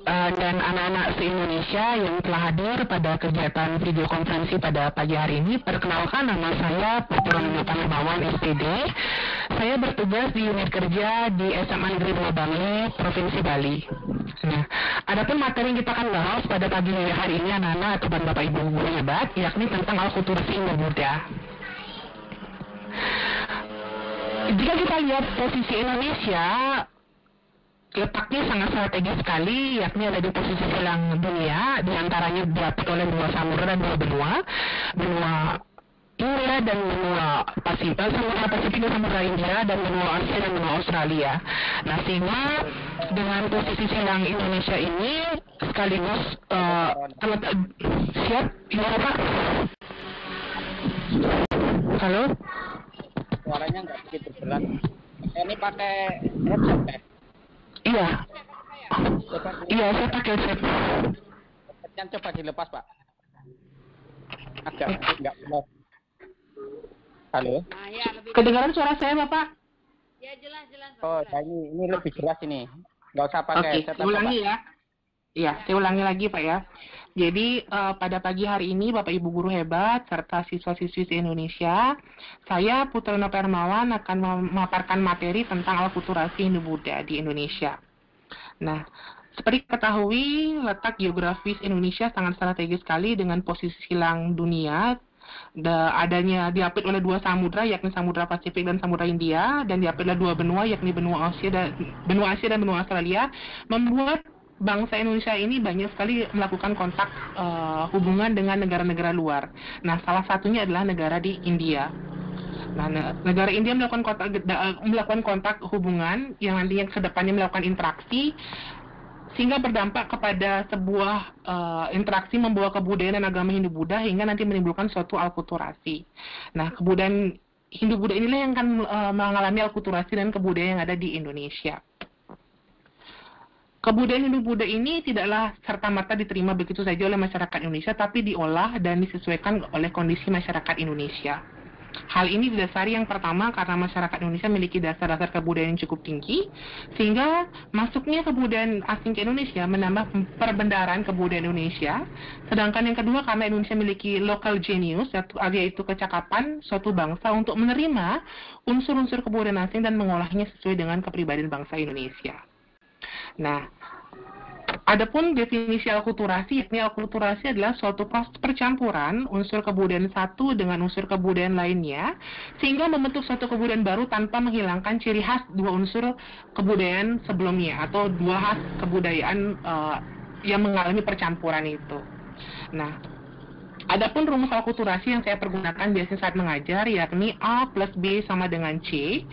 dan anak-anak se-Indonesia yang telah hadir pada kegiatan video konferensi pada pagi hari ini. Perkenalkan, nama saya Putra Hermawan, SPD. Saya bertugas di unit kerja di SMA Negeri 2 Bangli, Provinsi Bali. Nah, adapun materi yang kita akan bahas pada pagi hari ini anak-anak atau Bapak Ibu guru hebat, yakni tentang akulturasi Indo-Buddha. Jika kita lihat posisi Indonesia, letaknya sangat strategis sekali, yakni ada di posisi silang dunia, diantaranya diapit oleh dua samudra dan dua benua India dan benua Pasifik, samudra Pasifik dan samudra India, dan benua Asia dan benua Australia. Nah, sehingga dengan posisi silang Indonesia ini sekaligus siap, ya Pak? Halo? Suaranya nggak begitu jelas. Ini pakai headset ya? Iya. Iya, saya pakai headset. Headsetnya coba dilepas, Pak. Agak nggak jelas. Halo? Nah, ya, Kedengaran suara saya, Bapak? Ya, jelas. Oh, ya, ini lebih jelas ini. Nggak usah pakai headset. Oke, ulangi ya. Iya, saya ulangi lagi, Pak ya. Jadi pada pagi hari ini Bapak Ibu guru hebat serta siswa-siswi se-Indonesia, saya Putra Hermawan akan memaparkan materi tentang akulturasi Indo-Buddha di Indonesia. Nah, seperti ketahui, letak geografis Indonesia sangat strategis sekali dengan posisi silang dunia. Adanya diapit oleh dua samudra, yakni Samudra Pasifik dan Samudra India, dan diapit oleh dua benua, yakni benua Asia dan benua Australia, membuat bangsa Indonesia ini banyak sekali melakukan kontak hubungan dengan negara-negara luar. Nah, salah satunya adalah negara di India. Nah, negara India melakukan kontak hubungan yang nantinya ke depannya melakukan interaksi, sehingga berdampak kepada sebuah interaksi membawa kebudayaan dan agama Hindu-Buddha hingga nanti menimbulkan suatu akulturasi. Nah, kebudayaan Hindu-Buddha inilah yang akan mengalami akulturasi dan kebudayaan yang ada di Indonesia. Kebudayaan Hindu-Buddha ini tidaklah serta-merta diterima begitu saja oleh masyarakat Indonesia, tapi diolah dan disesuaikan oleh kondisi masyarakat Indonesia. Hal ini didasari yang pertama karena masyarakat Indonesia memiliki dasar-dasar kebudayaan yang cukup tinggi, sehingga masuknya kebudayaan asing ke Indonesia menambah perbendaharaan kebudayaan Indonesia. Sedangkan yang kedua karena Indonesia memiliki local genius, yaitu kecakapan suatu bangsa untuk menerima unsur-unsur kebudayaan asing dan mengolahnya sesuai dengan kepribadian bangsa Indonesia. Nah, adapun definisi akulturasi, yakni akulturasi adalah suatu proses percampuran unsur kebudayaan satu dengan unsur kebudayaan lainnya, sehingga membentuk suatu kebudayaan baru tanpa menghilangkan ciri khas dua unsur kebudayaan sebelumnya, atau dua khas kebudayaan yang mengalami percampuran itu. Nah, adapun rumus akulturasi yang saya pergunakan biasanya saat mengajar, yakni A plus B sama dengan C.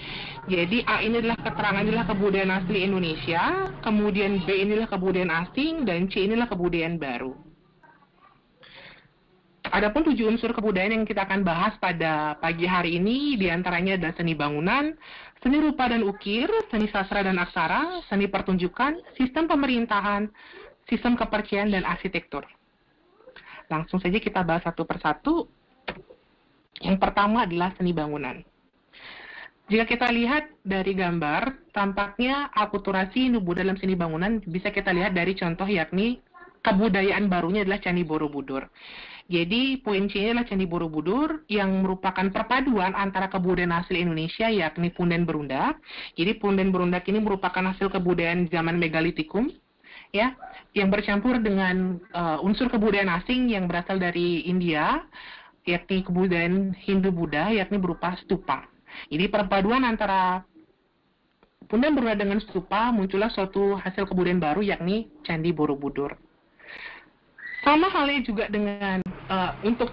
Jadi A ini adalah keterangan inilah kebudayaan asli Indonesia, kemudian B inilah kebudayaan asing, dan C inilah kebudayaan baru. Adapun 7 unsur kebudayaan yang kita akan bahas pada pagi hari ini, diantaranya adalah seni bangunan, seni rupa dan ukir, seni sastra dan aksara, seni pertunjukan, sistem pemerintahan, sistem kepercayaan, dan arsitektur. Langsung saja kita bahas satu persatu. Yang pertama adalah seni bangunan. Jika kita lihat dari gambar, tampaknya akulturasi Hindu-Buddha dalam seni bangunan bisa kita lihat dari contoh, yakni kebudayaan barunya adalah Candi Borobudur. Jadi poin C adalah Candi Borobudur yang merupakan perpaduan antara kebudayaan asli Indonesia, yakni Punden Berundak. Jadi Punden Berundak ini merupakan hasil kebudayaan zaman Megalitikum, ya, yang bercampur dengan unsur kebudayaan asing yang berasal dari India, yakni kebudayaan Hindu-Buddha, yakni berupa stupa. Jadi perpaduan antara Punden Berundak dengan stupa muncullah suatu hasil kebudayaan baru, yakni Candi Borobudur. Sama halnya juga dengan untuk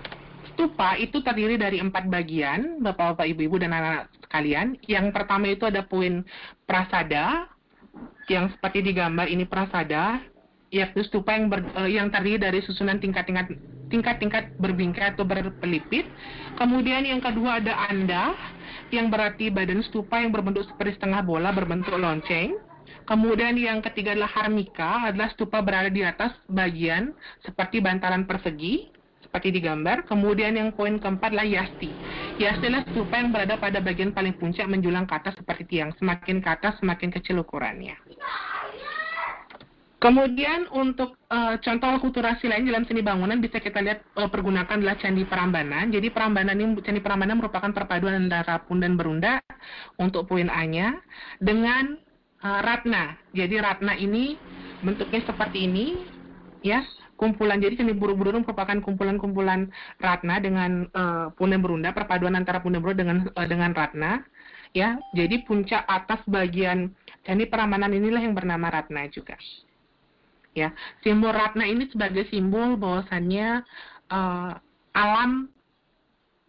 stupa itu terdiri dari 4 bagian, Bapak-bapak, Ibu-ibu, dan anak-anak sekalian. Yang pertama itu ada poin prasada, yang seperti di gambar ini prasada, yakni stupa yang terdiri dari susunan tingkat-tingkat berbingkai atau berpelipit. Kemudian yang kedua ada anda, yang berarti badan stupa yang berbentuk seperti setengah bola berbentuk lonceng. Kemudian yang ketiga adalah harmika, adalah stupa berada di atas bagian seperti bantalan persegi, seperti di gambar. Kemudian yang poin keempat adalah yasti. Yasti adalah stupa yang berada pada bagian paling puncak menjulang ke atas seperti tiang. Semakin ke atas, semakin kecil ukurannya. Kemudian untuk contoh akulturasi lain dalam seni bangunan bisa kita lihat pergunakan adalah Candi Prambanan. Jadi Candi Prambanan merupakan perpaduan antara Pun dan Berunda untuk poin A-nya dengan Ratna. Jadi Ratna ini bentuknya seperti ini, ya, kumpulan. Jadi Candi Borobudur merupakan kumpulan-kumpulan Ratna dengan Pun dan Berunda, perpaduan antara Pun dan Berunda dengan Ratna, ya. Jadi puncak atas bagian Candi Prambanan inilah yang bernama Ratna juga. Ya, simbol Ratna ini sebagai simbol bahwasannya alam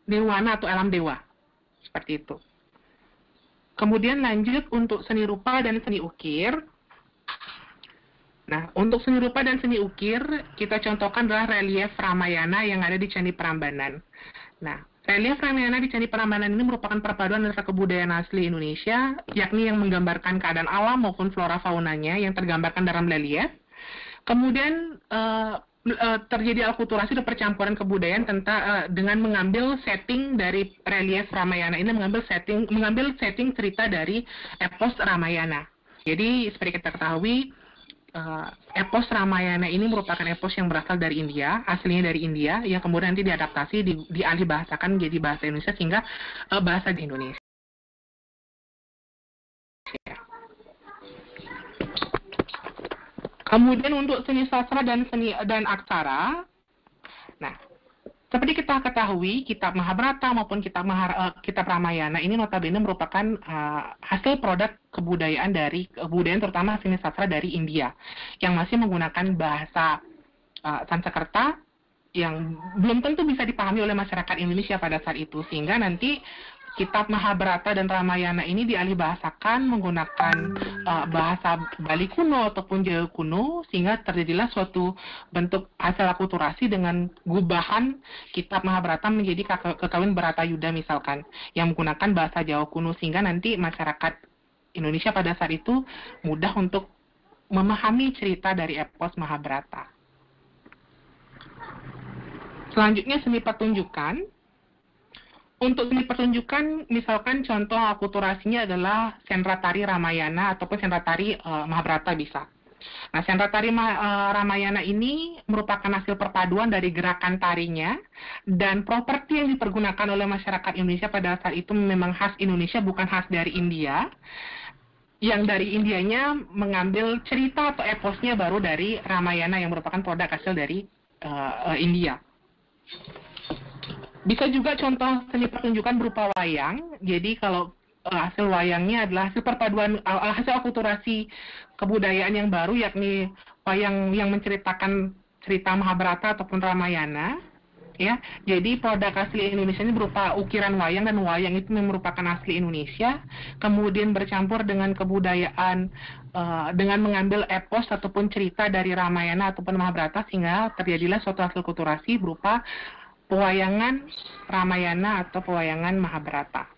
nirwana atau alam dewa, seperti itu. Kemudian lanjut untuk seni rupa dan seni ukir. Nah, untuk seni rupa dan seni ukir, kita contohkan adalah relief Ramayana yang ada di Candi Prambanan. Nah, relief Ramayana di Candi Prambanan ini merupakan perpaduan antara kebudayaan asli Indonesia, yakni yang menggambarkan keadaan alam maupun flora faunanya yang tergambarkan dalam relief. Kemudian terjadi akulturasi dan percampuran kebudayaan dengan mengambil setting dari relief Ramayana ini, mengambil setting cerita dari epos Ramayana. Jadi seperti kita ketahui, epos Ramayana ini merupakan epos yang berasal dari India, aslinya dari India, yang kemudian nanti diadaptasi, dialih bahasakan menjadi bahasa Indonesia sehingga bahasa di Indonesia. Kemudian untuk seni sastra dan aksara, nah, seperti kita ketahui, kitab Mahabharata maupun kitab Ramayana ini notabene merupakan hasil produk kebudayaan terutama seni sastra dari India, yang masih menggunakan bahasa Sanskerta yang belum tentu bisa dipahami oleh masyarakat Indonesia pada saat itu, sehingga nanti kitab Mahabharata dan Ramayana ini dialih bahasakan menggunakan bahasa Bali kuno ataupun Jawa kuno, sehingga terjadilah suatu bentuk hasil akulturasi dengan gubahan kitab Mahabharata menjadi Kekawin Bharatayuda misalkan, yang menggunakan bahasa Jawa kuno, sehingga nanti masyarakat Indonesia pada saat itu mudah untuk memahami cerita dari epos Mahabharata. Selanjutnya seni pertunjukan. Untuk seni pertunjukan, misalkan contoh akulturasinya adalah sendra tari Ramayana ataupun sendra tari Mahabharata bisa. Nah, sendra tari Ramayana ini merupakan hasil perpaduan dari gerakan tarinya dan properti yang dipergunakan oleh masyarakat Indonesia pada saat itu memang khas Indonesia, bukan khas dari India. Yang dari Indianya mengambil cerita atau eposnya baru dari Ramayana yang merupakan produk hasil dari India. Bisa juga contoh seni pertunjukan berupa wayang. Jadi kalau hasil wayangnya adalah hasil perpaduan, hasil akulturasi kebudayaan yang baru, yakni wayang yang menceritakan cerita Mahabharata ataupun Ramayana. Ya, jadi produk asli Indonesia ini berupa ukiran wayang, dan wayang itu merupakan asli Indonesia. Kemudian bercampur dengan kebudayaan dengan mengambil epos ataupun cerita dari Ramayana ataupun Mahabharata, sehingga terjadilah suatu hasil akulturasi berupa pewayangan Ramayana atau pewayangan Mahabharata.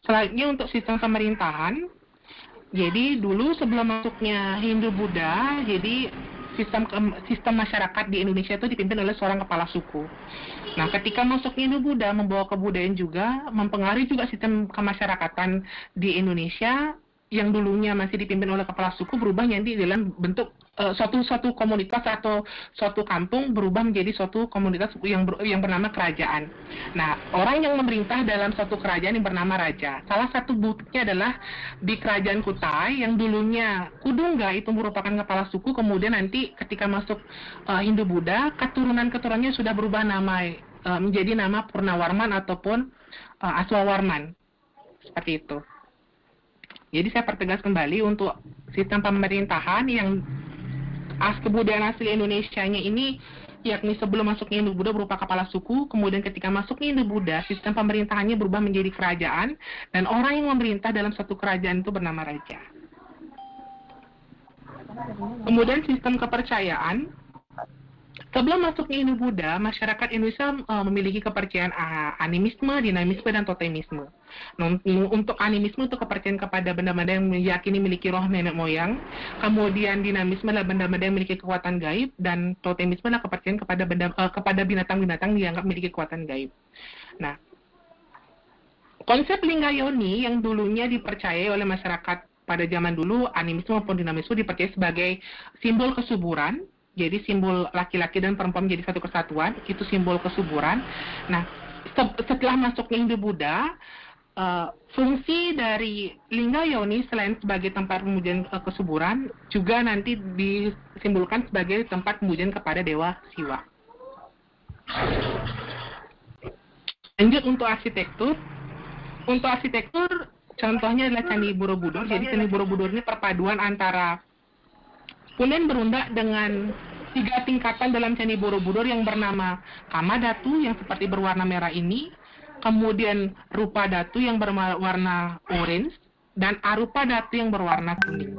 Selanjutnya untuk sistem pemerintahan. Jadi dulu sebelum masuknya Hindu-Buddha, jadi sistem masyarakat di Indonesia itu dipimpin oleh seorang kepala suku. Nah, ketika masuknya Hindu-Buddha membawa kebudayaan juga, mempengaruhi juga sistem kemasyarakatan di Indonesia yang dulunya masih dipimpin oleh kepala suku berubah nanti dalam bentuk suatu komunitas atau suatu kampung berubah menjadi suatu komunitas yang bernama kerajaan. Nah, orang yang memerintah dalam suatu kerajaan yang bernama raja. Salah satu buktinya adalah di kerajaan Kutai yang dulunya Kudungga itu merupakan kepala suku, kemudian nanti ketika masuk Hindu-Buddha, keturunan-keturunannya sudah berubah nama menjadi nama Purnawarman ataupun Aswawarman. Seperti itu. Jadi saya pertegas kembali untuk sistem pemerintahan yang kebudayaan asli Indonesianya ini, yakni sebelum masuknya Hindu-Buddha berupa kepala suku, kemudian ketika masuknya Hindu-Buddha, sistem pemerintahannya berubah menjadi kerajaan, dan orang yang memerintah dalam satu kerajaan itu bernama raja. Kemudian sistem kepercayaan. Sebelum masuknya Hindu-Buddha, masyarakat Indonesia memiliki kepercayaan animisme, dinamisme, dan totemisme. Untuk animisme itu kepercayaan kepada benda-benda yang meyakini memiliki roh nenek moyang, kemudian dinamisme adalah benda-benda yang memiliki kekuatan gaib, dan totemisme adalah kepercayaan kepada binatang-binatang yang dianggap memiliki kekuatan gaib. Nah, konsep Lingga Yoni yang dulunya dipercayai oleh masyarakat pada zaman dulu animisme maupun dinamisme dipercaya sebagai simbol kesuburan. Jadi simbol laki-laki dan perempuan menjadi satu kesatuan, itu simbol kesuburan. Nah, setelah masuknya Hindu-Buddha, fungsi dari lingga yoni selain sebagai tempat pemujaan kesuburan, juga nanti disimbolkan sebagai tempat pemujaan kepada Dewa Siwa. Lanjut untuk arsitektur. Untuk arsitektur, contohnya adalah Candi Borobudur. Jadi Candi Borobudur ini perpaduan antara punden berundak dengan 3 tingkatan dalam Candi Borobudur yang bernama Kamadhatu yang seperti berwarna merah ini, kemudian Rupa Dhatu yang berwarna orange, dan Arupa Dhatu yang berwarna kuning.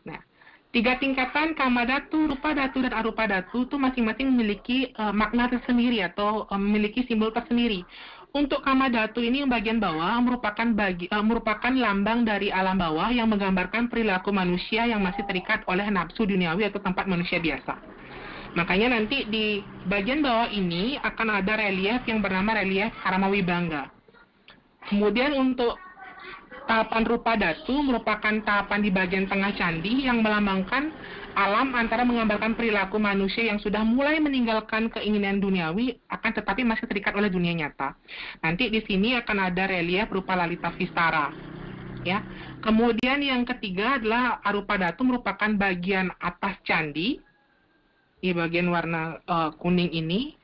Nah, 3 tingkatan Kamadhatu, Rupa Dhatu, dan Arupa Dhatu itu masing-masing memiliki makna tersendiri atau memiliki simbol tersendiri. Untuk Kamadhatu ini yang bagian bawah merupakan lambang dari alam bawah yang menggambarkan perilaku manusia yang masih terikat oleh nafsu duniawi atau tempat manusia biasa. Makanya nanti di bagian bawah ini akan ada relief yang bernama relief Karamawibangga. Kemudian untuk tahapan Rupa Dhatu merupakan tahapan di bagian tengah candi yang melambangkan alam antara menggambarkan perilaku manusia yang sudah mulai meninggalkan keinginan duniawi akan tetapi masih terikat oleh dunia nyata. Nanti di sini akan ada relief berupa Lalita Vistara. Ya. Kemudian yang ketiga adalah Arupa Dhatu merupakan bagian atas candi di bagian warna kuning ini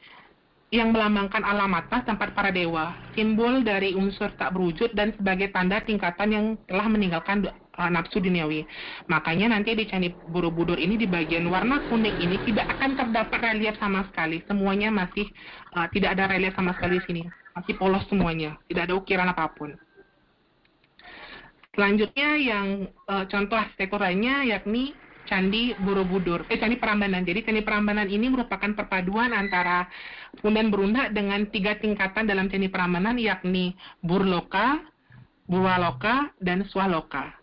yang melambangkan alam atas tempat para dewa, simbol dari unsur tak berwujud dan sebagai tanda tingkatan yang telah meninggalkan nafsu duniawi. Makanya nanti di Candi Borobudur ini di bagian warna kuning ini tidak akan terdapat relief sama sekali. Semuanya masih tidak ada relief sama sekali di sini. Masih polos semuanya, tidak ada ukiran apapun. Selanjutnya yang contoh arsitektur lainnya yakni Candi Borobudur, Candi Prambanan. Jadi Candi Prambanan ini merupakan perpaduan antara punden berundak dengan 3 tingkatan dalam Candi Prambanan yakni Burloka, Buwaloka, dan Swaloka.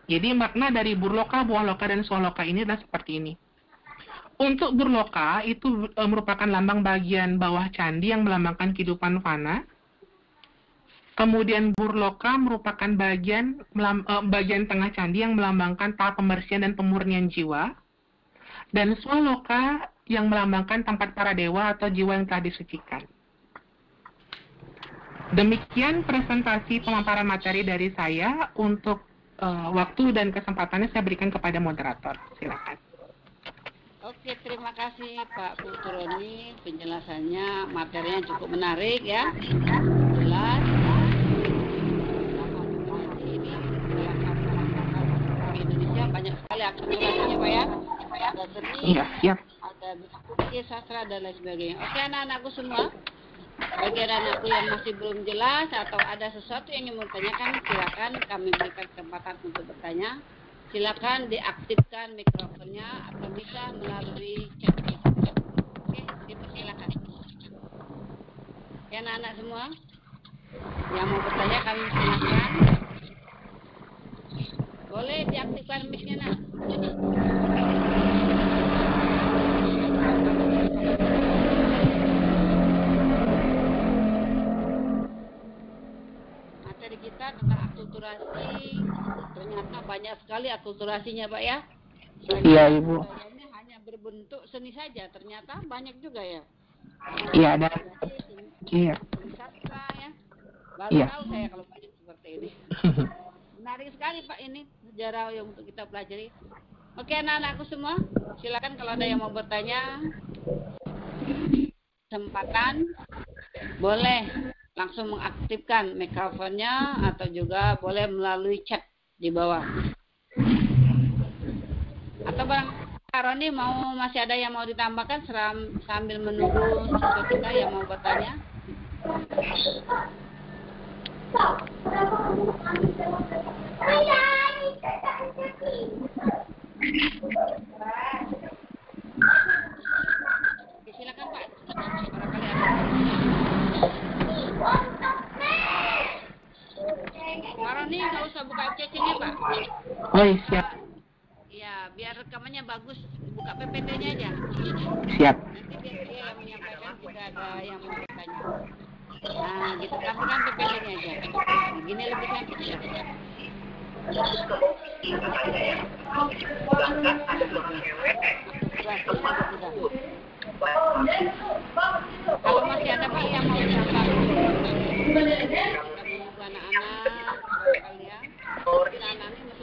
Jadi makna dari Burloka, Buwaloka, dan Swaloka ini adalah seperti ini. Untuk Burloka itu merupakan lambang bagian bawah candi yang melambangkan kehidupan fana. Kemudian Burloka merupakan bagian tengah candi yang melambangkan tahap pembersihan dan pemurnian jiwa. Dan Swaloka yang melambangkan tempat para dewa atau jiwa yang telah disucikan. Demikian presentasi pemaparan materi dari saya. Untuk waktu dan kesempatannya saya berikan kepada moderator. Silakan. Oke, terima kasih Pak Putroni. Penjelasannya, materinya cukup menarik ya. Jelas. Indonesia banyak sekali akulturasinya Pak ya. Ada seni, ada budaya, sastra dan lain sebagainya. Oke anak-anakku semua, bagi anak-anakku yang masih belum jelas atau ada sesuatu yang ingin bertanyakan, silakan kami berikan kesempatan untuk bertanya. Silakan diaktifkan mikrofonnya atau bisa melalui chat. Oke, dipersilakan. Ya anak-anak semua, yang mau bertanya kami silakan. Boleh diaktifkan mic-nya, nak. Materi kita tentang akulturasi, ternyata banyak sekali akulturasinya, Pak ya. Iya, Ibu. Ini hanya berbentuk seni saja, ternyata banyak juga ya. Iya, ada. Iya. Sastra ya. Baru tahu saya kalau banyak seperti ini. Menarik sekali Pak ini sejarah yang untuk kita pelajari. Oke anak-anakku semua, silakan kalau ada yang mau bertanya, kesempatan boleh langsung mengaktifkan mikrofonnya atau juga boleh melalui chat di bawah. Atau Bang Roni masih ada yang mau ditambahkan sambil menunggu siswa kita yang mau bertanya? Oke, silakan Pak. Barangkali ada. Pak Roni nggak usah buka chatnya Pak. Oh iya, siap. Ya, biar rekamannya bagus. Buka PPT-nya aja. Siap. Nanti biar dia yang menyampaikan jika ada yang mau bertanya. Nah, gitu. Tampilkan PPT-nya aja. Gini lebih cantik ya. Terus kalau katanya ya, sedangkan ada seorang cewek tempat tersebut. Kalau masih ada Pak yang mau diantar anak-anak kalian,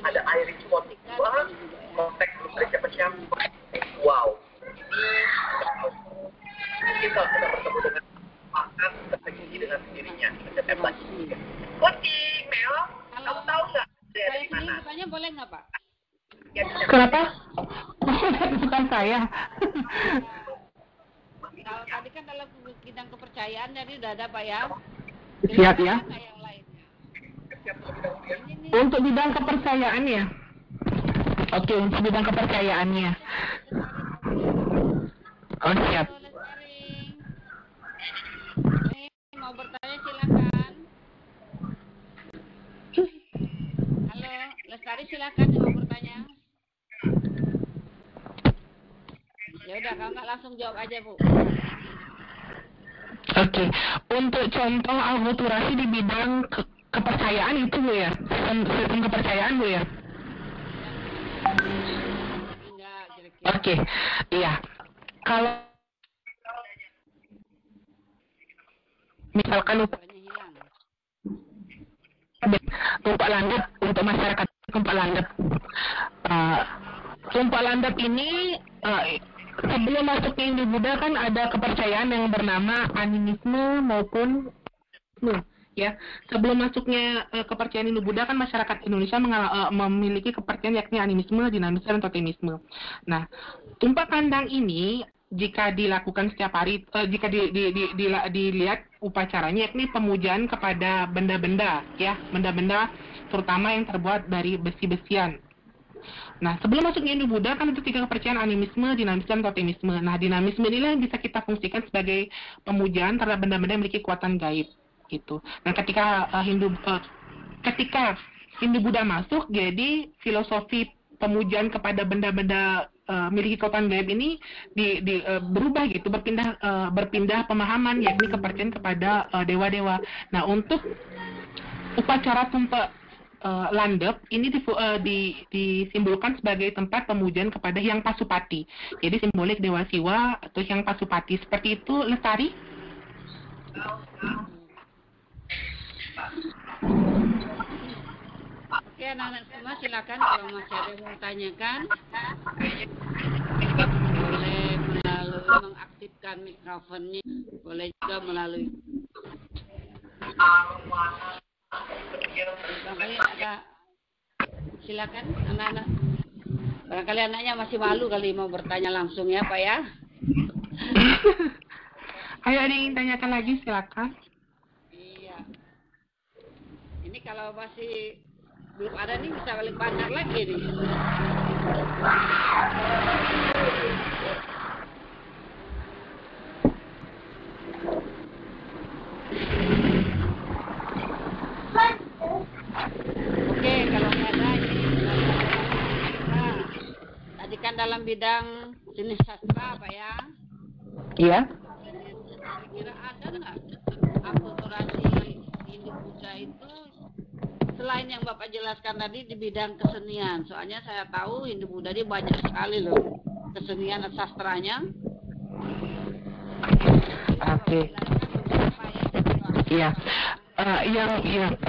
Ada Iris Spot 2, kontak listrik siapa-siapa. Wow. Mungkin kalau kita bertemu dengan maka terjadi dengan sendirinya. Kita lagi. Kucing, Mel, kamu tahu nggak dari mana? Tanya boleh nggak Pak? Kenapa? Bukan saya. Kalau tadi kan dalam bidang kepercayaan jadi udah ada Pak ya. Siap ya. Yang lainnya. Untuk bidang kepercayaan ya. Oke, untuk bidang kepercayaannya. Oh siap. Mau bertanya silakan. Halo, Lestari silakan mau bertanya. Ya udah, kalau nggak langsung jawab aja Bu. Oke, untuk contoh akulturasi di bidang kepercayaan itu Bu ya, sistem kepercayaan Bu ya. Enggak, kira-kira. Oke, iya. Kalau misalkan Hilang. tumpak landep untuk masyarakat tumpak landep. Tumpak landep ini sebelum masuknya Hindu-Buddha kan ada kepercayaan yang bernama animisme maupun ya. Sebelum masuknya kepercayaan Hindu-Buddha kan masyarakat Indonesia memiliki kepercayaan yakni animisme, dinamisme, dan totemisme. Nah, tumpak kandang ini jika dilakukan setiap hari, jika dilihat upacaranya yakni pemujaan kepada benda-benda ya, benda-benda terutama yang terbuat dari besi-besian. Nah, sebelum masuknya Hindu-Buddha kan itu tiga kepercayaan animisme, dinamisme, dan totemisme. Nah, dinamisme inilah yang bisa kita fungsikan sebagai pemujaan terhadap benda-benda yang memiliki kekuatan gaib gitu. Nah, ketika Hindu-Buddha masuk, jadi filosofi pemujaan kepada benda-benda miliki kekuatan gaib ini berubah gitu, berpindah pemahaman yakni kepercayaan kepada dewa-dewa. Nah, untuk upacara tumpak landep ini disimbolkan sebagai tempat pemujaan kepada Hyang Pasupati. Jadi simbolik Dewa Siwa atau Hyang Pasupati. Seperti itu, Lestari? Oke, anak-anak semua silakan kalau masih ada yang mau tanyakan. Boleh melalui mengaktifkan mikrofonnya, boleh juga melalui. Barangkali ada, silakan anak-anak. Barangkali anaknya masih malu kali mau bertanya langsung ya Pak ya. Ayo, ada yang ingin tanyakan lagi silakan. Iya. Ini kalau masih belum ada nih bisa balik banyak lagi nih. Oke, kalau nggak ada ini tadi kan dalam bidang jenis sastra Pak ya. Iya. Kira ada nggak akulturasi Hindu-Buddha itu selain yang Bapak jelaskan tadi di bidang kesenian? Soalnya saya tahu Hindu-Buddha ini banyak sekali loh kesenian dan sastranya. Oke. Iya.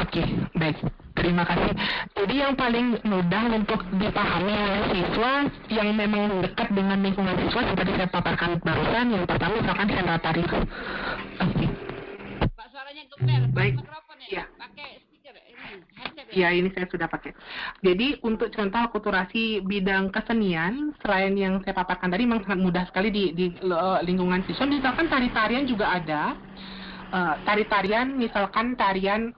Oke, baik. Terima kasih. Jadi yang paling mudah untuk dipahami oleh siswa yang memang dekat dengan lingkungan siswa seperti saya paparkan barusan, yang pertama misalkan sendera tari. Oke. Pak, suaranya gemer. Baik. Mikrofon Ya. Pakai speaker ini, headset ya. Ya, ini saya sudah pakai. Jadi untuk contoh akulturasi bidang kesenian, selain yang saya paparkan tadi, memang sangat mudah sekali di lingkungan siswa. Misalkan tari-tarian juga ada. Tari-tarian, misalkan tarian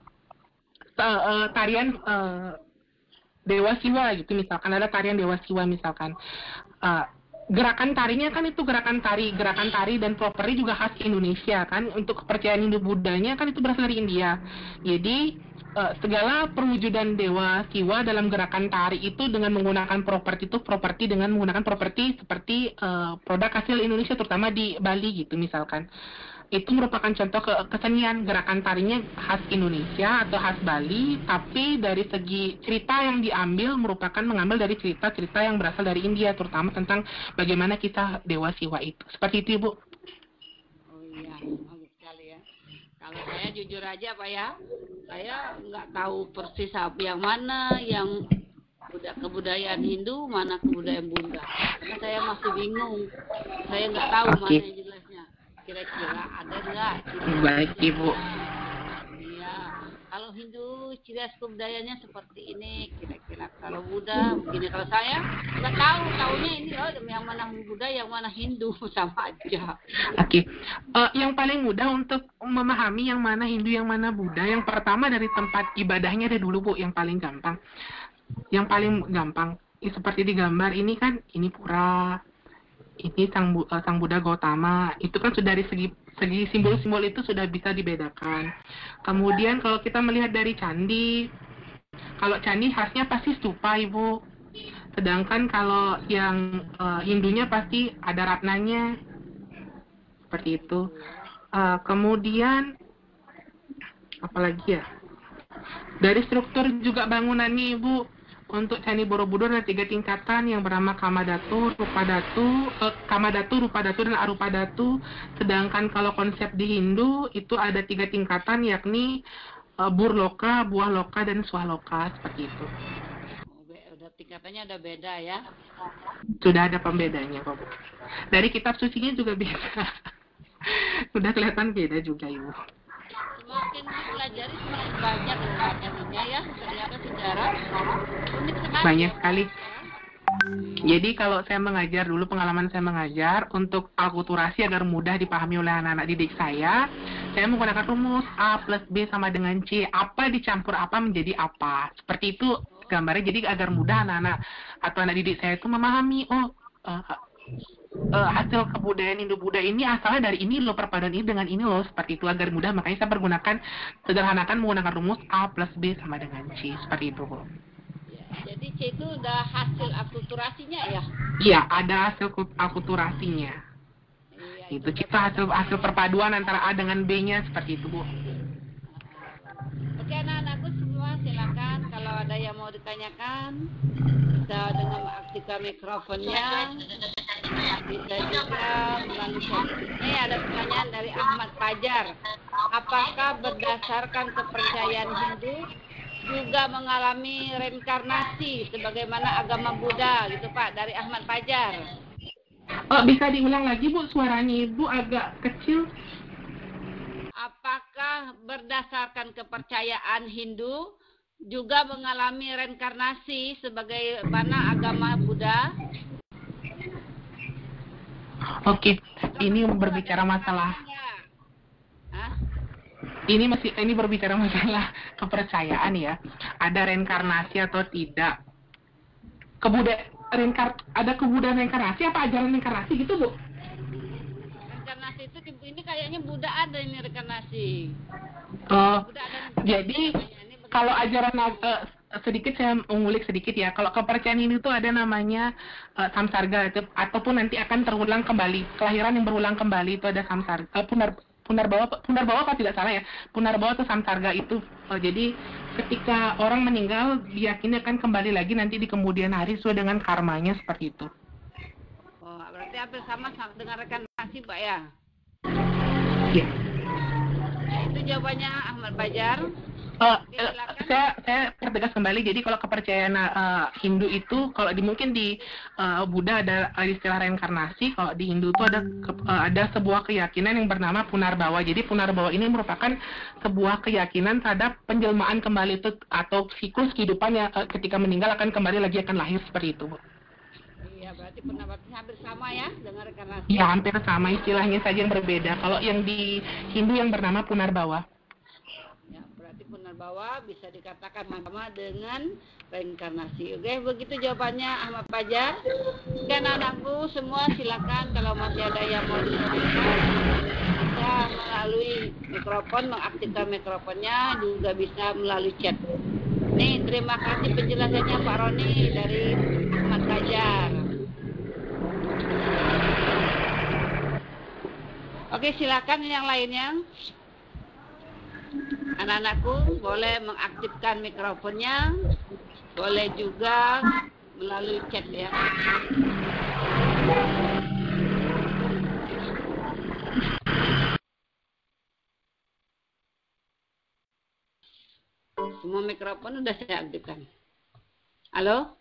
Dewa Siwa gitu, misalkan ada tarian Dewa Siwa misalkan. Gerakan tarinya kan itu gerakan tari dan properti juga khas Indonesia kan. Untuk kepercayaan Hindu-Buddhanya kan itu berasal dari India. Jadi segala perwujudan Dewa Siwa dalam gerakan tari itu dengan menggunakan properti seperti produk hasil Indonesia terutama di Bali gitu misalkan. itu merupakan contoh kesenian. Gerakan tarinya khas Indonesia atau khas Bali, tapi dari segi cerita yang diambil mengambil dari cerita-cerita yang berasal dari India, terutama tentang bagaimana kisah Dewa Siwa itu. Seperti itu, Ibu. Oh iya, bagus sekali ya. Kalau saya jujur aja Pak ya, saya nggak tahu persis apa yang mana yang kebudayaan Hindu, mana kebudayaan Buddha. Karena saya masih bingung. Saya nggak tahu mana yang jelasnya. Kira-kira ada nggak? Baik, Ibu. Iya. Kalau Hindu ciri khas kebudayaannya seperti ini. Kira-kira kalau Buddha begini. Kalau saya nggak tahu. Taunya ini loh, yang mana Buddha, yang mana Hindu, sama aja. Oke. Yang paling mudah untuk memahami yang mana Hindu, yang mana Buddha, yang pertama dari tempat ibadahnya ada dulu, Bu, yang paling gampang. Seperti di gambar ini kan, ini pura, ini sang Buddha Gautama, itu kan sudah dari segi simbol-simbol itu sudah bisa dibedakan. Kemudian kalau kita melihat dari candi, kalau candi khasnya pasti stupa, Ibu. Sedangkan kalau yang Hindunya pasti ada ratnanya, seperti itu. Kemudian apalagi ya? Dari struktur juga bangunannya, Ibu. Untuk Candi Borobudur ada 3 tingkatan yang bernama Kamadhatu, Rupadhatu, dan Arupadhatu. Sedangkan kalau konsep di Hindu itu ada 3 tingkatan, yakni Burloka, Buah Loka, dan Swaloka, seperti itu. Udah tingkatannya udah beda ya? Sudah ada pembedanya, kok. Dari kitab sucinya juga beda. Sudah kelihatan beda juga, Ibu. Semakin dipelajari semakin banyak materinya ya, ternyata sejarah unik sekali. Banyak sekali. Jadi kalau saya mengajar dulu, pengalaman saya mengajar untuk akulturasi agar mudah dipahami oleh anak-anak didik saya menggunakan rumus A plus B sama dengan C, apa dicampur apa menjadi apa, seperti itu gambarnya. Jadi agar mudah anak-anak atau anak didik saya itu memahami, hasil kebudayaan Hindu-Buddha ini asalnya dari ini loh, perpaduan ini dengan ini loh, seperti itu, agar mudah. Makanya saya sederhanakan menggunakan rumus A plus B sama dengan C, seperti itu, Bu. Ya, jadi C itu udah hasil akulturasinya ya? Iya, ada hasil akulturasinya. Iya, Itu kita hasil perpaduan antara A dengan B-nya, seperti itu, Bu. Oke, anak-anakku semua silakan kalau ada yang mau ditanyakan bisa dengan mengaktifkan mikrofonnya, bisa juga melalui chat. Ini ada pertanyaan dari Ahmad Fajar. Apakah berdasarkan kepercayaan Hindu juga mengalami reinkarnasi sebagaimana agama Buddha gitu, Pak? Dari Ahmad Fajar. Bisa diulang lagi, Bu, suaranya Ibu agak kecil. Apakah berdasarkan kepercayaan Hindu juga mengalami reinkarnasi sebagaimana agama Buddha? Oke, ini berbicara masalah. Ini berbicara masalah kepercayaan ya. Ada reinkarnasi atau tidak? Ada kebudayaan reinkarnasi apa ajaran reinkarnasi gitu, Bu? Reinkarnasi itu ini kayaknya Buddha ada ini reinkarnasi. Jadi kalau ajaran sedikit saya mengulik sedikit ya. Kalau kepercayaan ini tuh ada namanya samsarga ataupun nanti akan terulang kembali. Kelahiran yang berulang kembali itu ada samsarga. Punarbawa apa tidak salah ya. Punarbawa atau samsarga itu. Jadi ketika orang meninggal diyakini akan kembali lagi nanti di kemudian hari sesuai dengan karmanya, seperti itu. Oh, berarti hampir sama dengan reinkarnasi, Pak ya? Iya. Ya, itu jawabannya Ahmad Fajar. Saya pertegas kembali. Jadi kalau kepercayaan Hindu itu, kalau mungkin di Buddha ada istilah reinkarnasi. Kalau di Hindu itu ada sebuah keyakinan yang bernama punarbawa. Jadi punarbawa ini merupakan sebuah keyakinan terhadap penjelmaan kembali itu atau siklus kehidupan yang ketika meninggal akan kembali lagi akan lahir, seperti itu, Bu. Iya, berarti pendapatnya hampir sama ya dengan reinkarnasi. Iya, hampir sama, istilahnya saja yang berbeda. Kalau yang di Hindu yang bernama punarbawa. Punarbawa bisa dikatakan sama dengan reinkarnasi. Oke, begitu jawabannya Ahmad Fajar. Dan anakku semua silakan kalau masih ada yang mau ditanyakan bisa melalui mikrofon, mengaktifkan mikrofonnya, juga bisa melalui chat. Nih, terima kasih penjelasannya Pak Roni dari Ahmad Fajar. Oke, silakan yang lainnya. Anak-anakku boleh mengaktifkan mikrofonnya, boleh juga melalui chat ya. Semua mikrofon udah saya aktifkan. Halo?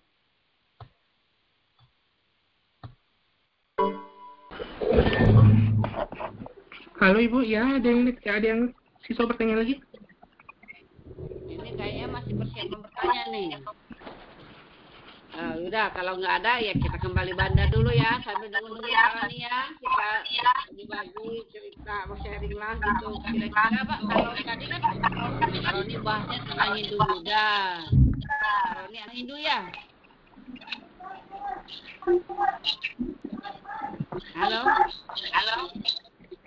Halo Ibu, ya ada yang siswa bertanya lagi? Ini kayaknya masih persiapan bertanya nih. Udah, kalau nggak ada ya kita kembali bandar dulu ya, sambil nunggu Paroni ya. Kita dibagi cerita, sharing lah gitu. Kira-kira Pak, kalau tadi kan Paroni bahasnya tentang Hindu Buddha. Paroni anak Hindu ya? Halo? Halo?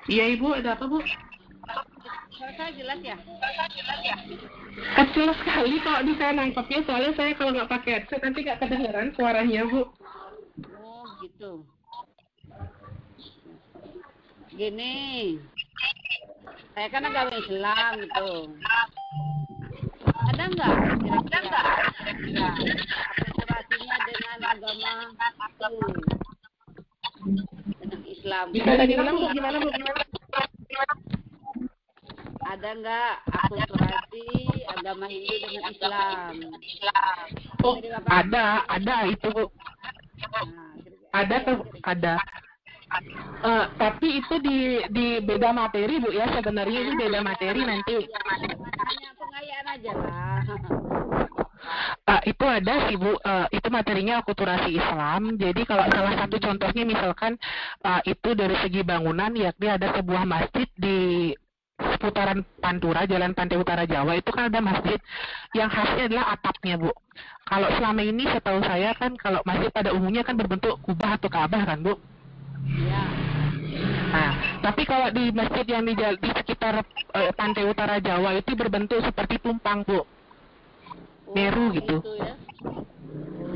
Iya Ibu, ada apa Bu? Saya jelas ya? Kecil sekali kalau di saya nangkepnya, soalnya saya kalau nggak pakai headset nanti nggak kedengeran suaranya Bu. Oh gitu. Gini, saya kan agama Islam gitu. Ada nggak kira-kira akulturasinya dengan agama itu? Dengan Islam. Bisa diulang Bu, gimana Bu? Ada nggak akulturasi agama Hindu dengan Islam? Oh, ada itu Bu. Ada. Tapi itu di beda materi Bu ya, sebenarnya ini beda materi nanti. Hanya pengayaan aja lah. Itu ada sih Bu, itu materinya akulturasi Islam. Jadi kalau salah satu contohnya misalkan itu dari segi bangunan, yakni ada sebuah masjid di seputaran Pantura, Jalan Pantai Utara Jawa, itu kan ada masjid yang khasnya adalah atapnya Bu. Kalau selama ini setahu saya kan kalau masjid pada umumnya kan berbentuk kubah atau Ka'bah kan Bu. Ya. Nah, tapi kalau di masjid yang di sekitar Pantai Utara Jawa itu berbentuk seperti tumpang Bu. Meru gitu. Itu ya.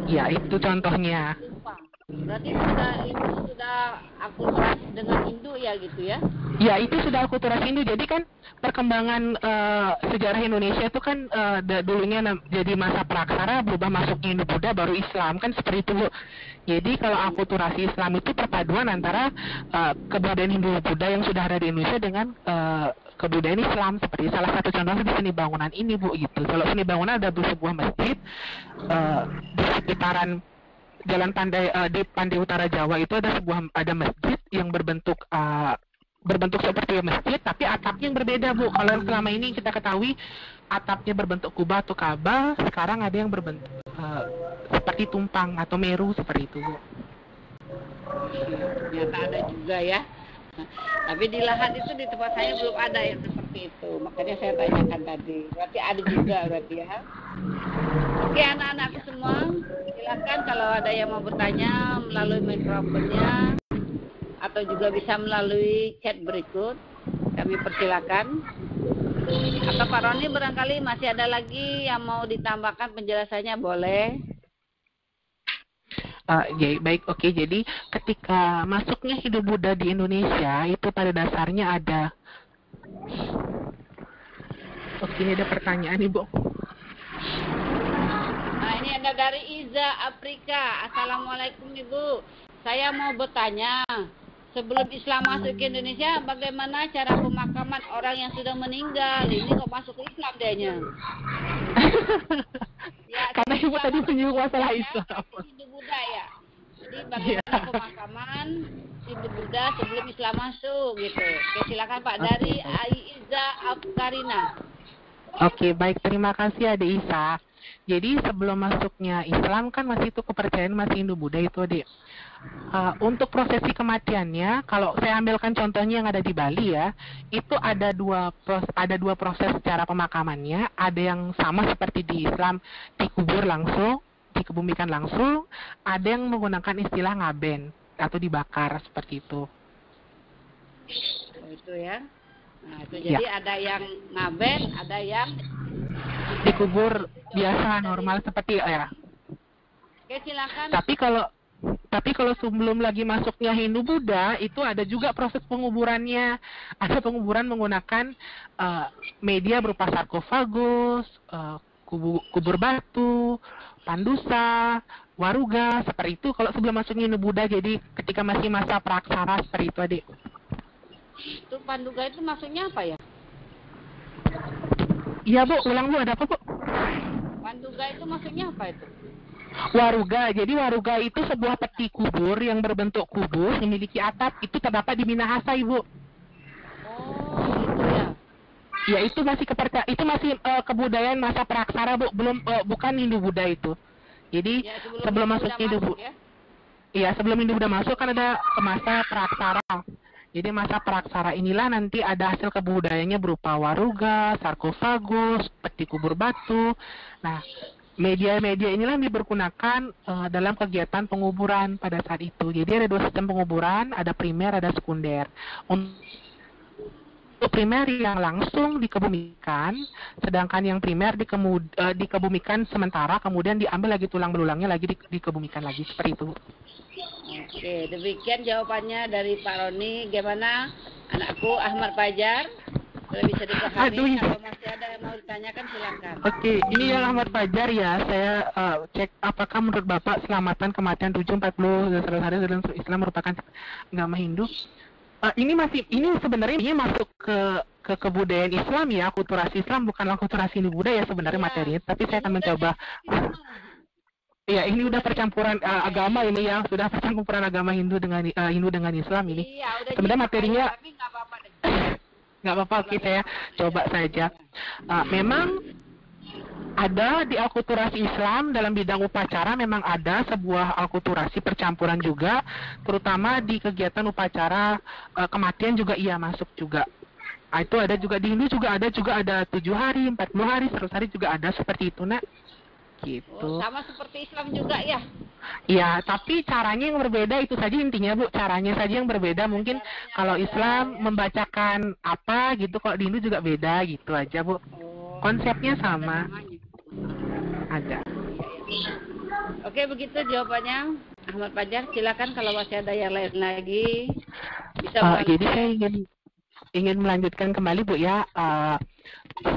Ya, itu contohnya. Berarti sudah akulturasi dengan Hindu ya gitu ya? Ya, itu sudah akulturasi Hindu. Jadi kan perkembangan sejarah Indonesia itu kan dulunya jadi masa praksara, berubah masuk Hindu Buddha, baru Islam, kan seperti itu Bu. Jadi kalau akulturasi Islam itu perpaduan antara kebudayaan Hindu Buddha yang sudah ada di Indonesia dengan kebudayaan Islam. Seperti salah satu contohnya di seni bangunan ini Bu gitu. Kalau seni bangunan ada sebuah masjid di sekitaran Jalan Pandai di Pantai Utara Jawa itu ada masjid yang berbentuk seperti masjid, tapi atapnya yang berbeda Bu. Kalau yang selama ini kita ketahui atapnya berbentuk kubah atau Ka'bah, sekarang ada yang berbentuk seperti tumpang atau meru seperti itu Bu. Ternyata ada juga ya. Tapi di lahan itu di tempat saya belum ada yang seperti itu. Makanya saya tanyakan tadi. Berarti ada juga berarti ya. Oke anak-anakku semua, silakan kalau ada yang mau bertanya melalui mikrofonnya atau juga bisa melalui chat berikut. Kami persilakan. Atau Pak Roni barangkali masih ada lagi yang mau ditambahkan penjelasannya boleh. Ya, baik, oke. Jadi ketika masuknya Hindu Buddha di Indonesia itu pada dasarnya ada. Oke, ada pertanyaan Ibu. Nah ini ada dari Iza Afrika. Assalamualaikum Ibu. Saya mau bertanya, sebelum Islam masuk ke Indonesia, bagaimana cara pemakaman orang yang sudah meninggal? Ini kok masuk Islam dianya? Ya, karena Ibu tadi menyinggung masalah Islam. Hindu Buddha ya. Jadi bagaimana pemakaman Hindu Buddha sebelum Islam masuk gitu. Oke, silakan Pak dari Aiza Afkarina. Oke, baik, terima kasih Ade Isa. Jadi sebelum masuknya Islam kan masih itu kepercayaan masih Hindu Buddha itu Ade. Untuk prosesi kematiannya, kalau saya ambilkan contohnya yang ada di Bali ya, itu ada dua proses cara pemakamannya. Ada yang sama seperti di Islam, dikubur langsung, dikebumikan langsung. Ada yang menggunakan istilah ngaben atau dibakar seperti itu. Oh, itu ya. Nah, itu jadi ya. Ada yang ngaben, ada yang dikubur biasa normal seperti ya. Oke, silakan. Tapi kalau Tapi kalau sebelum lagi masuknya Hindu Buddha, itu ada juga proses penguburannya. Ada penguburan menggunakan media berupa sarkofagus, kubur batu, pandusa, waruga, seperti itu. Kalau sebelum masuknya Hindu Buddha, jadi ketika masih masa praksara seperti itu, adik. Itu panduga itu maksudnya apa ya? Iya, Bu. Ulang, Bu. Ada apa, Bu? Panduga itu maksudnya apa itu? Waruga. Jadi waruga itu sebuah peti kubur yang berbentuk kubus memiliki atap. Itu terdapat di Minahasa, Ibu. Oh, gitu ya. Ya, itu masih kebudayaan masa praksara, Bu. Belum bukan Hindu Buddha itu. Jadi Ya, sebelum masuk Hindu Buddha. Ya? Iya, sebelum Hindu Buddha masuk kan ada masa praksara. Jadi masa praksara inilah nanti ada hasil kebudayaannya berupa waruga, sarkofagus, peti kubur batu. Nah, media-media inilah yang dipergunakan dalam kegiatan penguburan pada saat itu. Jadi ada dua sistem penguburan, ada primer, ada sekunder. Untuk primer yang langsung dikebumikan, sedangkan yang primer dikebumikan sementara, kemudian diambil lagi tulang belulangnya lagi dikebumikan lagi, seperti itu. Oke, demikian jawabannya dari Pak Roni. Gimana anakku Ahmad Fajar? Sudah bisa dipahami? Aduh. Kalau masih ada yang mau ditanyakan silakan. Oke, ini yang Ahmad Fajar ya. Saya cek apakah menurut Bapak selamatan kematian 740 dan 100 hari dalam Islam merupakan agama Hindu? Ini sebenarnya ini masuk ke kebudayaan Islam ya, akulturasi Islam, bukanlah akulturasi Hindu Buddha ya sebenarnya materinya. Tapi saya akan mencoba. Ya, ini udah percampuran agama ini ya, sudah percampuran agama Hindu dengan Islam ini. Iya, udah sebenarnya materinya tapi nggak apa-apa deh. nggak apa-apa, oke, saya coba saja. Memang ada di akulturasi Islam dalam bidang upacara, memang ada sebuah akulturasi percampuran juga, terutama di kegiatan upacara kematian juga iya masuk juga. Itu ada juga di Hindu juga ada 7 hari, 40 hari, 100 hari juga ada seperti itu, Nak. Gitu. Oh, sama seperti Islam juga ya? Ya, tapi caranya yang berbeda, itu saja intinya, Bu. Caranya saja yang berbeda. Mungkin kalau Islam membacakan apa gitu, kalau di Hindu juga beda gitu aja, Bu. Konsepnya sama. Ada. Oke, begitu jawabannya. Ahmad Fajar, silakan kalau masih ada yang lain lagi bisa. Jadi saya ingin melanjutkan kembali, Bu, ya.